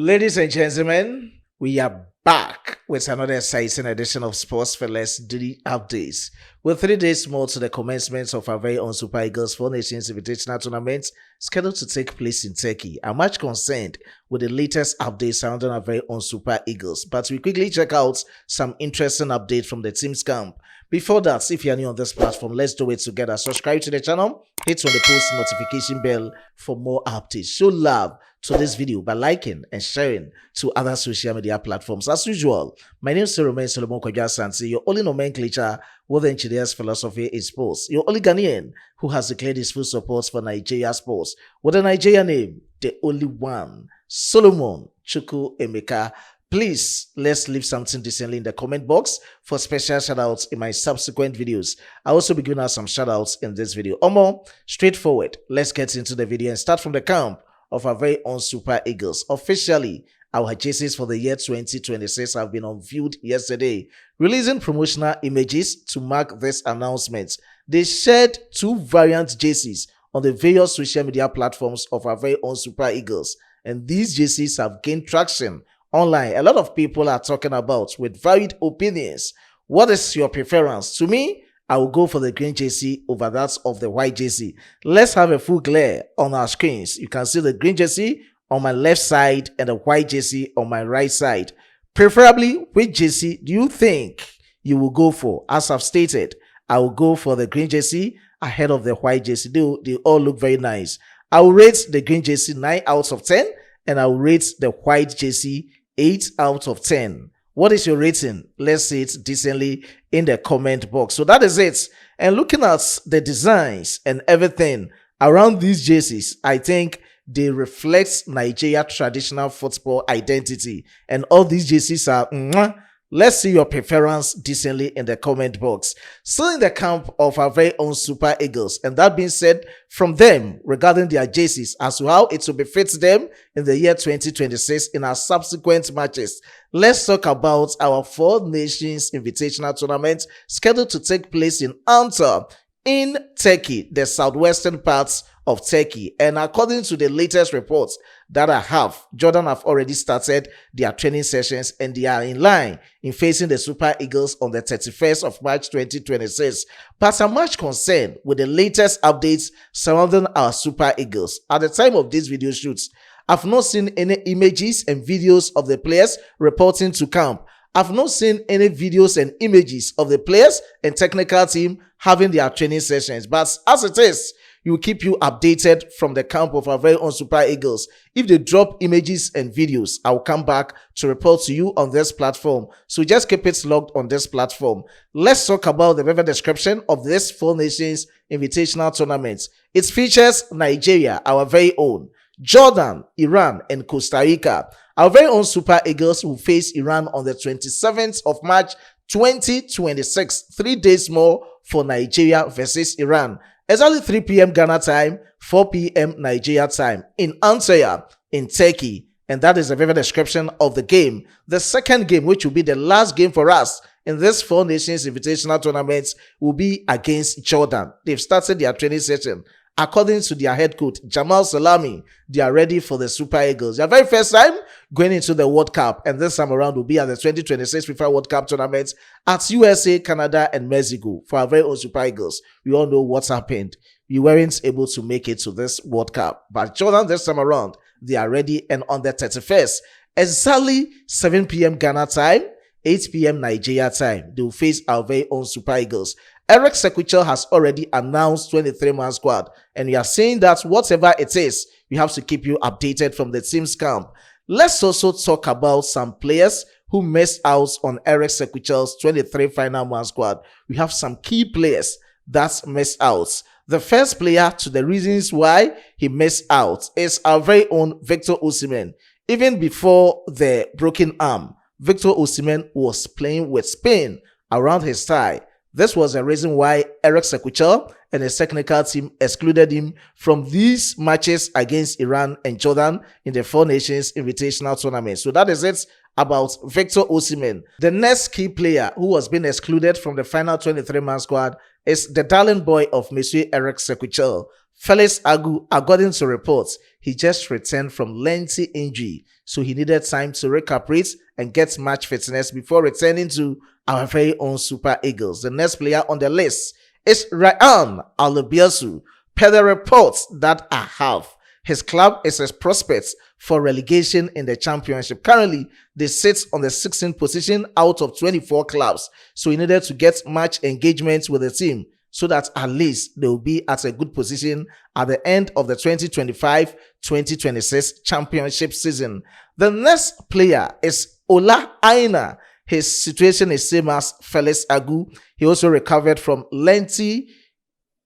Ladies and gentlemen, we are back with another exciting edition of Sports Fellas Daily Updates. With 3 days more to the commencement of our very own Super Eagles 4 Nations Invitational Tournament scheduled to take place in Turkey, I'm much concerned with the latest updates surrounding our very own Super Eagles. But we quickly check out some interesting updates from the team's camp. Before that, if you're new on this platform, let's do it together. Subscribe to the channel, hit on the post notification bell for more updates. Show love to this video by liking and sharing to other social media platforms. As usual, my name is Solomon Kwajasansi, your only nomenclature with the engineer's philosophy is sports. Your only Ghanaian who has declared his full support for Nigeria sports. With a Nigerian name, the only one, Solomon Chukwu Emeka. Please, let's leave something decently in the comment box for special shoutouts in my subsequent videos. I'll also be giving out some shoutouts in this video. Or more, straightforward, let's get into the video and start from the camp of our very own Super Eagles. Officially, our jerseys for the year 2026 have been unveiled yesterday, releasing promotional images to mark this announcement. They shared 2 variant jerseys on the various social media platforms of our very own Super Eagles, and these jerseys have gained traction online. A lot of people are talking about with varied opinions. What is your preference? To me, I will go for the green jersey over that of the white jersey. Let's have a full glare on our screens. You can see the green jersey on my left side and the white jersey on my right side. Preferably, which jersey do you think you will go for? As I've stated, I will go for the green jersey ahead of the white jersey. They all look very nice. I will rate the green jersey 9 out of 10 and I will rate the white jersey 8 out of 10. What is your rating? Let's see it decently in the comment box. So that is it. And looking at the designs and everything around these jerseys, I think they reflect Nigeria traditional football identity. And all these jerseys are Let's see your preference decently in the comment box. Still in the camp of our very own Super Eagles. And that being said, from them regarding their jerseys as to how it will befit them in the year 2026 in our subsequent matches. Let's talk about our 4 Nations Invitational Tournament scheduled to take place in Antalya in Turkey, the southwestern parts of Turkey. And according to the latest reports that I have, Jordan have already started their training sessions and they are in line in facing the Super Eagles on the 31st of March 2026. But I'm much concerned with the latest updates surrounding our Super Eagles. At the time of these video shoots, I've not seen any images and videos of the players reporting to camp. I've not seen any videos and images of the players and technical team having their training sessions. But as it is, we will keep you updated from the camp of our very own Super Eagles. If they drop images and videos, I'll come back to report to you on this platform. So just keep it logged on this platform. Let's talk about the very description of this 4 Nations Invitational Tournament. It features Nigeria, our very own, Jordan, Iran, and Costa Rica. Our very own Super Eagles will face Iran on the 27th of March 2026. 3 days more for Nigeria versus Iran. Exactly 3 p.m. Ghana time, 4 p.m. Nigeria time in Antalya in Turkey. And that is a vivid description of the game. The second game, which will be the last game for us in this 4 Nations Invitational Tournament, will be against Jordan. They've started their training session. According to their head coach, Jamal Salami, they are ready for the Super Eagles. Their very first time going into the World Cup, and this time around will be at the 2026 FIFA World Cup tournament at USA, Canada, and Mexico for our very own Super Eagles. We all know what's happened. We weren't able to make it to this World Cup. But Jordan, this time around, they are ready, and on the 31st, exactly 7 p.m. Ghana time, 8 p.m. Nigeria time, they will face our very own Super Eagles. Eric Sequichel has already announced 23-man squad, and we are saying that whatever it is, we have to keep you updated from the team's camp. Let's also talk about some players who missed out on Eric Sequichel's 23 final man squad. We have some key players that missed out. The first player to the reasons why he missed out is our very own Victor-Osimhen. Even before the broken arm, Victor-Osimhen was playing with pain around his thigh. This was the reason why Eric Sequichel and his technical team excluded him from these matches against Iran and Jordan in the 4 Nations Invitational Tournament. So that is it about Victor-Osimhen. The next key player who was being excluded from the final 23-man squad is the darling boy of Monsieur Eric Sequichel, Felix Agu. According to reports, he just returned from lengthy injury. so he needed time to recuperate and get match fitness before returning to our very own Super Eagles. The next player on the list is Ryan Alubiosu. Per the reports that I have, his club is a prospect for relegation in the championship. Currently, they sit on the 16th position out of 24 clubs. So he needed to get match engagement with the team so that at least they will be at a good position at the end of the 2025-2026 championship season. The next player is Ola Aina. His situation is same as Felix Agu. He also recovered from lengthy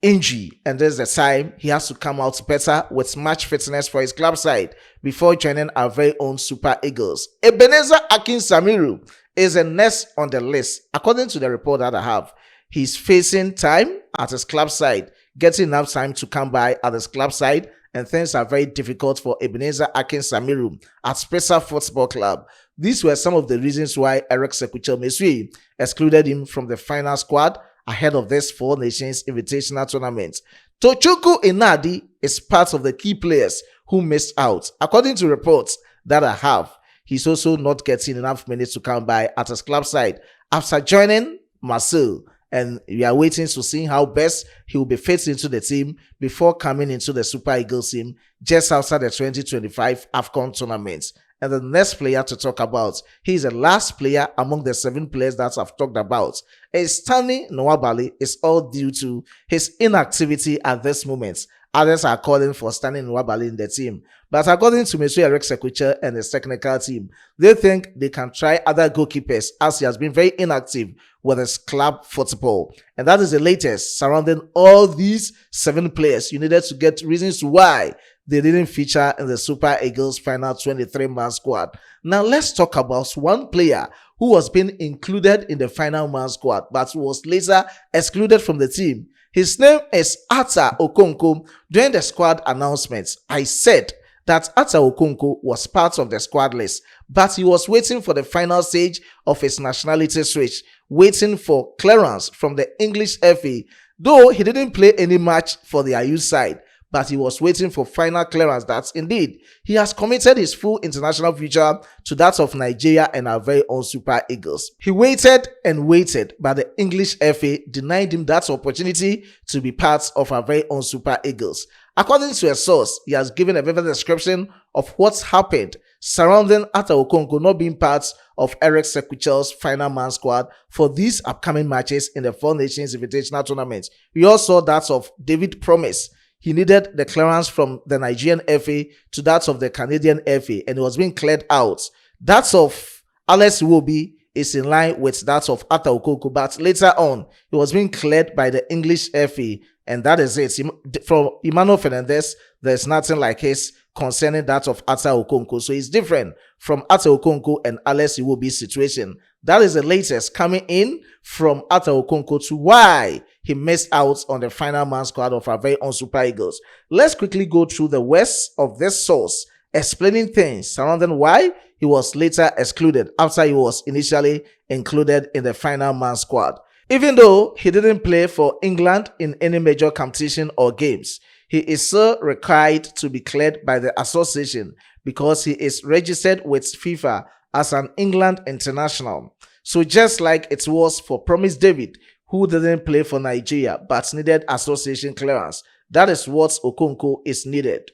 injury, and there's the time he has to come out better with match fitness for his club side before joining our very own Super Eagles. Ebenezer Akin-Samiru is the next on the list. According to the report that I have, he's facing time at his club side, getting enough time to come by at his club side, and things are very difficult for Ebenezer Akin-Samiru at Spesa Football Club. These were some of the reasons why Eric Sekuchel-Mesue excluded him from the final squad ahead of this Four Nations Invitational Tournament. Tochukwu Inadi is part of the key players who missed out. According to reports that I have, he's also not getting enough minutes to come by at his club side after joining Marseille, and we are waiting to see how best he will be fit into the team before coming into the Super Eagles team just after the 2025 AFCON tournament. And the next player to talk about, he is the last player among the 7 players that I've talked about. Stanley Nwabali is all due to his inactivity at this moment. Others are calling for Stanley Nwabali in the team. But according to Mr. Eric Sekuchel and his technical team, they think they can try other goalkeepers as he has been very inactive with his club football. And that is the latest surrounding all these 7 players. You needed to get reasons why they didn't feature in the Super Eagles final 23-man squad. Now let's talk about one player who was being included in the final man squad but was later excluded from the team. His name is Atta Okonkwo. During the squad announcements, I said that Atta Okonkwo was part of the squad list, but he was waiting for the final stage of his nationality switch, waiting for clearance from the English FA. Though he didn't play any match for the IU side, but he was waiting for final clearance that indeed he has committed his full international future to that of Nigeria and our very own Super Eagles. He waited and waited, but the English FA denied him that opportunity to be part of our very own Super Eagles. According to a source, he has given a vivid description of what's happened surrounding Atta Okonkwo not being part of Eric Sekuchel's final man squad for these upcoming matches in the Four Nations Invitational Tournament. We also saw that of David Promise. He needed the clearance from the Nigerian FA to that of the Canadian FA, and it was being cleared out. That of Alex Iwobi is in line with that of Atta Okonkwo, but later on, it was being cleared by the English FA, and that is it. From Emmanuel Fernandez, there's nothing like his concerning that of Atta Okonkwo, so it's different from Atta Okonkwo and Alex Iwobi's situation. That is the latest coming in from Atta Okonkwo to why he missed out on the final man squad of our very own Super Eagles. Let's quickly go through the words of this source, explaining things surrounding why he was later excluded after he was initially included in the final man squad. Even though he didn't play for England in any major competition or games, he is still required to be cleared by the association because he is registered with FIFA as an England international. So just like it was for Promise David, who didn't play for Nigeria but needed association clearance, that is what Okonkwo is needed.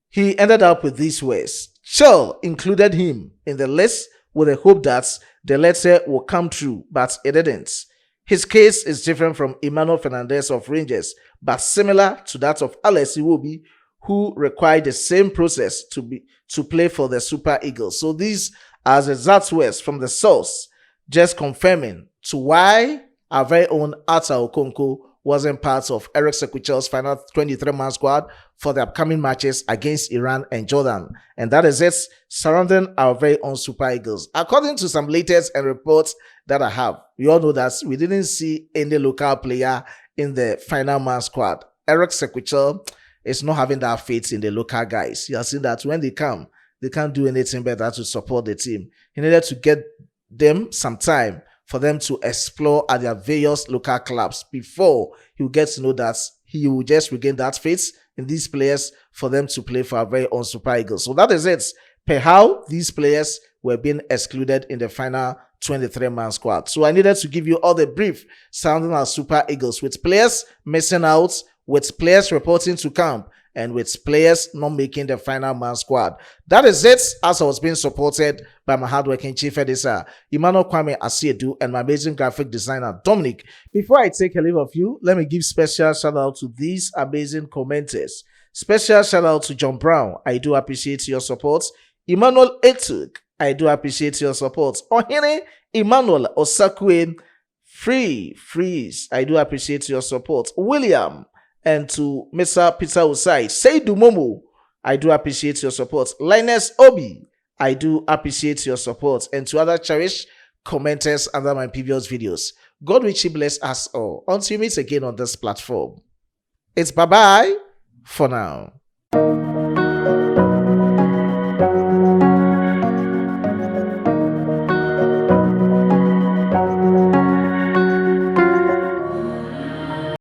He ended up with these words. Shell included him in the list with the hope that the letter will come true, but it didn't. His case is different from Emmanuel Fernandez of Rangers, but similar to that of Alex Iwobi, who required the same process to play for the Super Eagles. So these are the exact words from the source, just confirming to why our very own Atta Okonkwo wasn't part of Eric Sekuchel's final 23-man squad for the upcoming matches against Iran and Jordan. And that is it surrounding our very own Super Eagles. According to some latest and reports that I have, we all know that we didn't see any local player in the final man squad. Eric Sekuchel is not having that faith in the local guys. You have seen that when they come, they can't do anything better to support the team. He needed to get them some time for them to explore at their various local clubs before he will get to know that he will just regain that faith in these players for them to play for our very own Super Eagles. So that is it. per how these players were being excluded in the final 23-man squad. So I needed to give you all the brief sounding as Super Eagles, with players missing out, with players reporting to camp, and with players not making the final man squad. That is it, as I was being supported by my hardworking chief editor, Emmanuel Kwame Asiedu, and my amazing graphic designer, Dominic. Before I take a leave of you, let me give special shout out to these amazing commenters. Special shout out to John Brown. I do appreciate your support. Emmanuel Etuk. I do appreciate your support. Ohene Emmanuel Osakwe. Freeze. I do appreciate your support. William. And to Mr. Peter Usai, Seidu Momo, I do appreciate your support. Linus Obi, I do appreciate your support. And to other cherished commenters under my previous videos, God richly bless us all. Until we meet again on this platform, it's bye-bye for now.